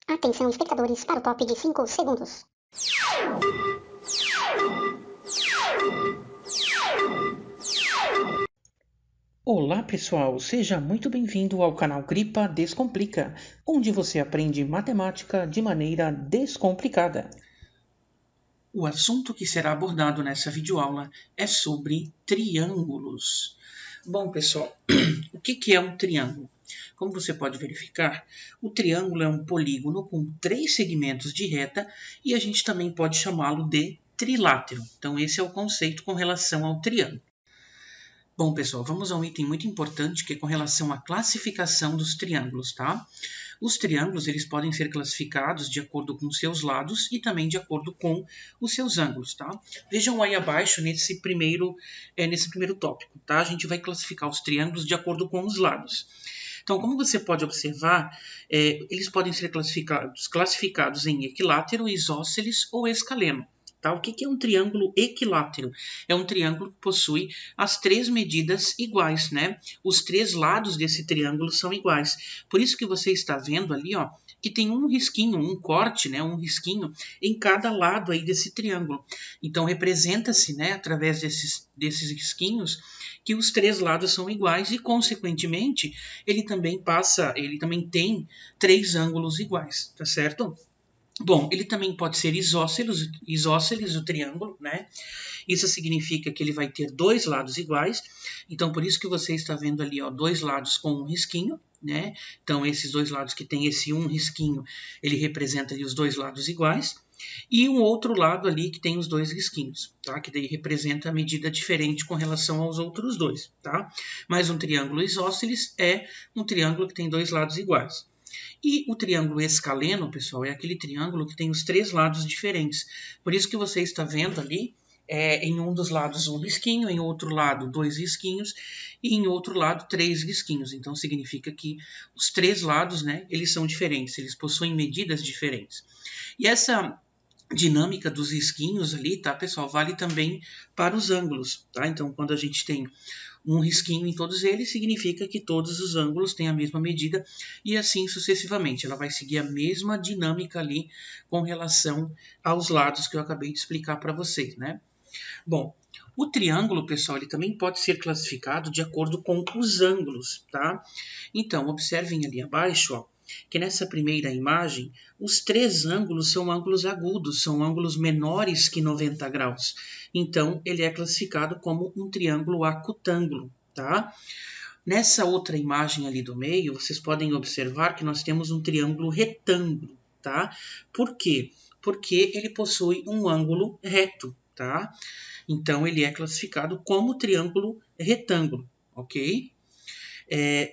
Atenção, espectadores, para o top de 5 segundos. Olá pessoal, seja muito bem-vindo ao canal Gripa Descomplica, onde você aprende matemática de maneira descomplicada. O assunto que será abordado nessa videoaula é sobre triângulos. Bom pessoal, o que é um triângulo? Como você pode verificar, o triângulo é um polígono com 3 segmentos de reta e a gente também pode chamá-lo de trilátero. Então esse é o conceito com relação ao triângulo. Bom, pessoal, vamos a um item muito importante que é com relação à classificação dos triângulos, tá? Os triângulos, eles podem ser classificados de acordo com seus lados e também de acordo com os seus ângulos, tá? Vejam aí abaixo nesse primeiro tópico, tá? A gente vai classificar os triângulos de acordo com os lados. Então, como você pode observar, eles podem ser classificados em equilátero, isósceles ou escaleno. Tá? O que é um triângulo equilátero? É um triângulo que possui as 3 medidas iguais, né? Os 3 lados desse triângulo são iguais. Por isso que você está vendo ali, ó, que tem um risquinho, um corte, né? Um risquinho em cada lado aí desse triângulo. Então, representa-se, né, através desses risquinhos, que os 3 lados são iguais e, consequentemente, ele também tem 3 ângulos iguais, tá certo? Bom, ele também pode ser isósceles o triângulo, né? Isso significa que ele vai ter 2 lados iguais. Então, por isso que você está vendo ali, ó, 2 lados com um risquinho, né? Então, esses 2 lados que tem esse um risquinho, ele representa ali os 2 lados iguais. E um outro lado ali que tem os 2 risquinhos, tá? Que daí representa a medida diferente com relação aos outros 2, tá? Mas um triângulo isósceles é um triângulo que tem 2 lados iguais. E o triângulo escaleno, pessoal, é aquele triângulo que tem os 3 lados diferentes. Por isso que você está vendo ali, em um dos lados um risquinho, em outro lado 2 risquinhos e em outro lado 3 risquinhos. Então significa que os 3 lados, né, eles são diferentes, eles possuem medidas diferentes. E essa dinâmica dos risquinhos ali, tá, pessoal, vale também para os ângulos, tá? Então, quando a gente tem um risquinho em todos eles, significa que todos os ângulos têm a mesma medida e assim sucessivamente. Ela vai seguir a mesma dinâmica ali com relação aos lados que eu acabei de explicar para vocês, né? Bom, o triângulo, pessoal, ele também pode ser classificado de acordo com os ângulos, tá? Então, observem ali abaixo, ó, que nessa primeira imagem, os 3 ângulos são ângulos agudos, são ângulos menores que 90 graus. Então, ele é classificado como um triângulo acutângulo, tá? Nessa outra imagem ali do meio, vocês podem observar que nós temos um triângulo retângulo, tá? Por quê? Porque ele possui um ângulo reto, tá? Então, ele é classificado como triângulo retângulo, ok?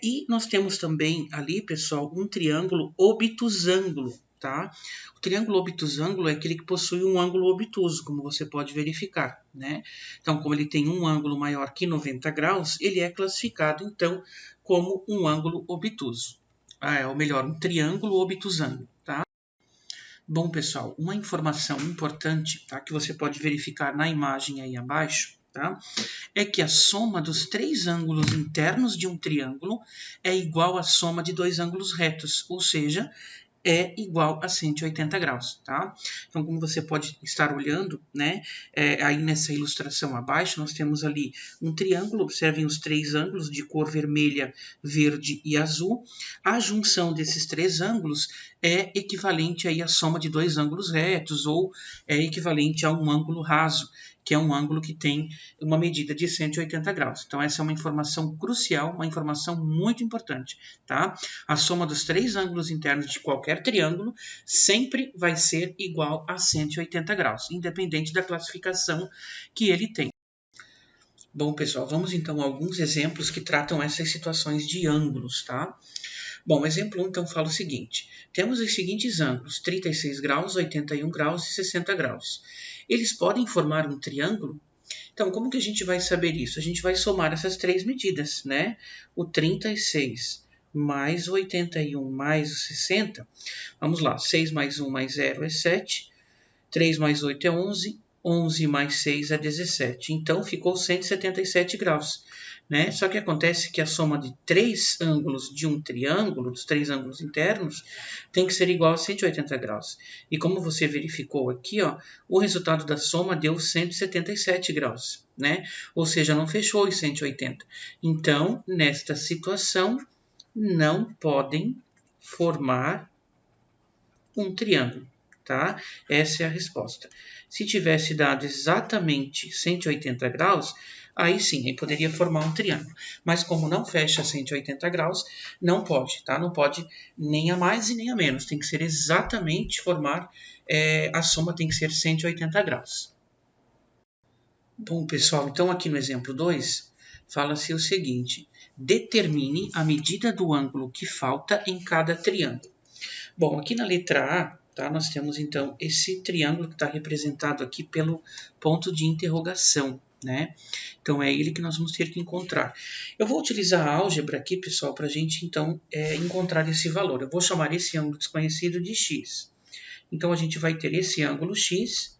E nós temos também ali, pessoal, um triângulo obtusângulo, tá? O triângulo obtusângulo é aquele que possui um ângulo obtuso, como você pode verificar, né? Então, como ele tem um ângulo maior que 90 graus, ele é classificado, então, como um ângulo obtuso. Ou melhor, um triângulo obtusângulo, tá? Bom, pessoal, uma informação importante, tá, que você pode verificar na imagem aí abaixo, tá, é que a soma dos 3 ângulos internos de um triângulo é igual à soma de 2 ângulos retos, ou seja, é igual a 180 graus, tá? Então, como você pode estar olhando, né, aí nessa ilustração abaixo, nós temos ali um triângulo, observem os 3 ângulos de cor vermelha, verde e azul. A junção desses 3 ângulos é equivalente aí à soma de 2 ângulos retos, ou é equivalente a um ângulo raso, que é um ângulo que tem uma medida de 180 graus. Então, essa é uma informação crucial, uma informação muito importante, tá? A soma dos 3 ângulos internos de qualquer triângulo sempre vai ser igual a 180 graus, independente da classificação que ele tem. Bom, pessoal, vamos então a alguns exemplos que tratam essas situações de ângulos, tá? Bom, exemplo 1, então, fala o seguinte. Temos os seguintes ângulos, 36 graus, 81 graus e 60 graus. Eles podem formar um triângulo? Então, como que a gente vai saber isso? A gente vai somar essas 3 medidas, né? O 36 mais o 81 mais o 60. Vamos lá, 6 mais 1 mais 0 é 7. 3 mais 8 é 11. 11 mais 6 é 17. Então, ficou 177 graus. né? Só que acontece que a soma de três ângulos de um triângulo, dos três ângulos internos, tem que ser igual a 180 graus. E como você verificou aqui, ó, o resultado da soma deu 177 graus, né? Ou seja, não fechou os 180. Então, nesta situação, não podem formar um triângulo, tá? Essa é a resposta. Se tivesse dado exatamente 180 graus, aí sim, aí poderia formar um triângulo. Mas como não fecha 180 graus, não pode, tá? Não pode nem a mais e nem a menos. Tem que ser exatamente formar, a soma tem que ser 180 graus. Bom, pessoal, então aqui no exemplo 2, fala-se o seguinte: determine a medida do ângulo que falta em cada triângulo. Bom, aqui na letra A, tá, nós temos então esse triângulo que está representado aqui pelo ponto de interrogação, né? Então é ele que nós vamos ter que encontrar. Eu vou utilizar a álgebra aqui, pessoal, para a gente então encontrar esse valor. Eu vou chamar esse ângulo desconhecido de x. Então a gente vai ter esse ângulo x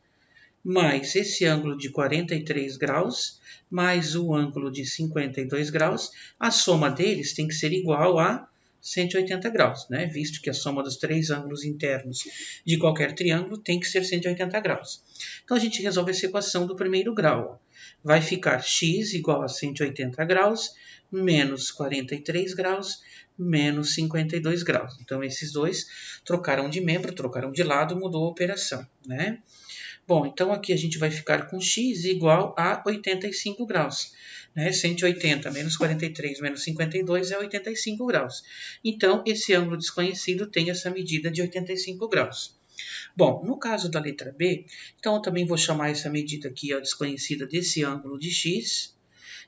mais esse ângulo de 43 graus, mais o ângulo de 52 graus, a soma deles tem que ser igual a 180 graus, né? Visto que a soma dos três ângulos internos de qualquer triângulo tem que ser 180 graus. Então a gente resolve essa equação do primeiro grau. Vai ficar x igual a 180 graus, menos 43 graus, menos 52 graus. Então esses dois trocaram de membro, trocaram de lado, mudou a operação, né? Bom, então aqui a gente vai ficar com x igual a 85 graus. Né? 180 menos 43 menos 52 é 85 graus. Então, esse ângulo desconhecido tem essa medida de 85 graus. Bom, no caso da letra B, então eu também vou chamar essa medida aqui, ó, desconhecida desse ângulo de x.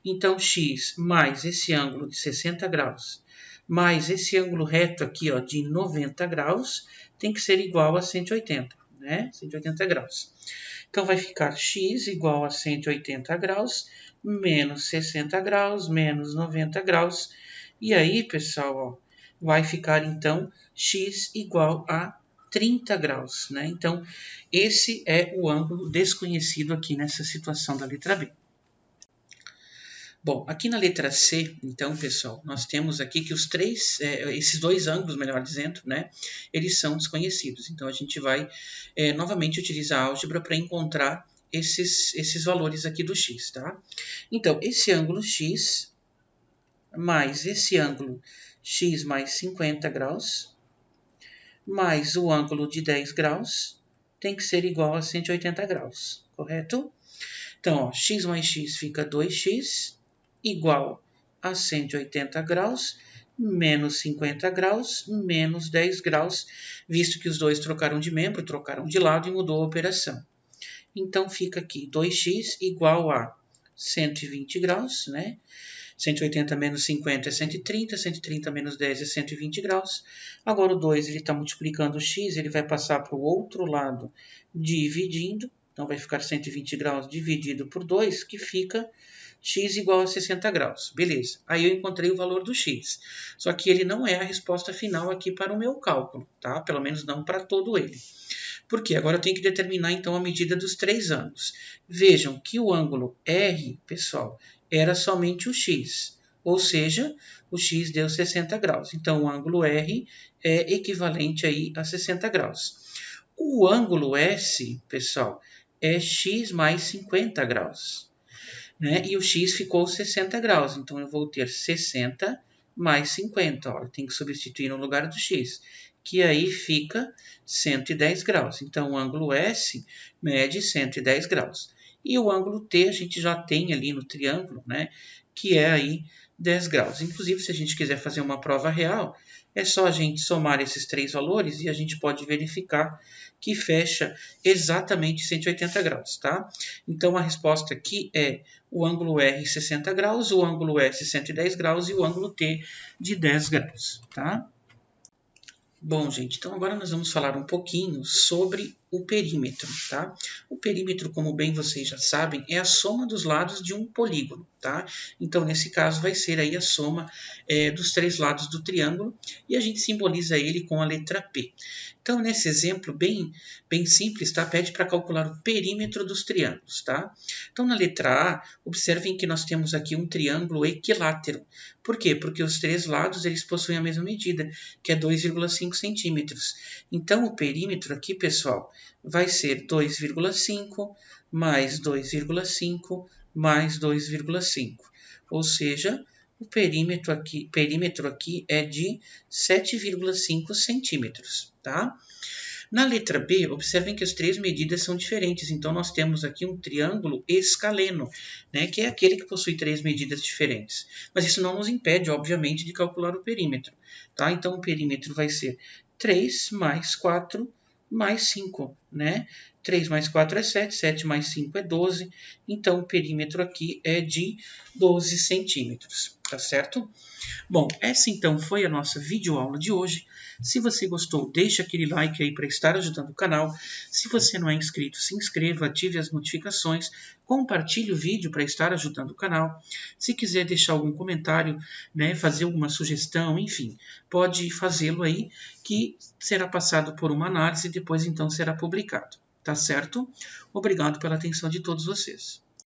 Então, x mais esse ângulo de 60 graus, mais esse ângulo reto aqui, ó, de 90 graus, tem que ser igual a 180. Né? 180 graus. Então, vai ficar x igual a 180 graus, menos 60 graus, menos 90 graus. E aí, pessoal, ó, vai ficar, então, x igual a 30 graus. Né? Então, esse é o ângulo desconhecido aqui nessa situação da letra B. Bom, aqui na letra C, então, pessoal, nós temos aqui que esses dois ângulos, melhor dizendo, né, eles são desconhecidos. Então, a gente vai novamente utilizar a álgebra para encontrar esses valores aqui do x, tá? Então, esse ângulo x mais esse ângulo x mais 50 graus, mais o ângulo de 10 graus, tem que ser igual a 180 graus, correto? Então, ó, x mais x fica 2x, igual a 180 graus, menos 50 graus, menos 10 graus, visto que os dois trocaram de membro, trocaram de lado e mudou a operação. Então, fica aqui 2x igual a 120 graus, né? 180 menos 50 é 130, 130 menos 10 é 120 graus. Agora o 2 está multiplicando o x, ele vai passar para o outro lado dividindo. Então, vai ficar 120 graus dividido por 2, que fica x igual a 60 graus. Beleza. Aí eu encontrei o valor do x. Só que ele não é a resposta final aqui para o meu cálculo, tá? Pelo menos não para todo ele. Por quê? Agora eu tenho que determinar, então, a medida dos três ângulos. Vejam que o ângulo R, pessoal, era somente o x. Ou seja, o x deu 60 graus. Então, o ângulo R é equivalente aí a 60 graus. O ângulo S, pessoal, é x mais 50 graus. Né? E o x ficou 60 graus. Então, eu vou ter 60 mais 50. Ó, tem que substituir no lugar do x, que aí fica 110 graus. Então, o ângulo S mede 110 graus. E o ângulo T a gente já tem ali no triângulo, né? Que é aí 10 graus. Inclusive, se a gente quiser fazer uma prova real, é só a gente somar esses três valores e a gente pode verificar que fecha exatamente 180 graus, tá? Então, a resposta aqui é o ângulo R 60 graus, o ângulo S 110 graus e o ângulo T de 10 graus, tá? Bom, gente, então agora nós vamos falar um pouquinho sobre o perímetro, tá? O perímetro, como bem vocês já sabem, é a soma dos lados de um polígono, tá? Então, nesse caso, vai ser aí a soma dos 3 lados do triângulo e a gente simboliza ele com a letra P. Então, nesse exemplo bem simples, tá? Pede para calcular o perímetro dos triângulos, tá? Então, na letra A, observem que nós temos aqui um triângulo equilátero. Por quê? Porque os 3 lados eles possuem a mesma medida, que é 2,5 centímetros. Então, o perímetro aqui, pessoal, vai ser 2,5 mais 2,5 mais 2,5. Ou seja, o perímetro aqui é de 7,5 centímetros, tá? Na letra B, observem que as 3 medidas são diferentes. Então, nós temos aqui um triângulo escaleno, né, que é aquele que possui 3 medidas diferentes. Mas isso não nos impede, obviamente, de calcular o perímetro. Tá? Então, o perímetro vai ser 3 mais 4 mais 5, né? 3 mais 4 é 7, 7 mais 5 é 12. Então, o perímetro aqui é de 12 centímetros, tá certo? Bom, essa então foi a nossa videoaula de hoje. Se você gostou, deixa aquele like aí para estar ajudando o canal. Se você não é inscrito, se inscreva, ative as notificações, compartilhe o vídeo para estar ajudando o canal. Se quiser deixar algum comentário, né, fazer alguma sugestão, enfim, pode fazê-lo aí, que será passado por uma análise e depois então será publicado. Tá certo? Obrigado pela atenção de todos vocês.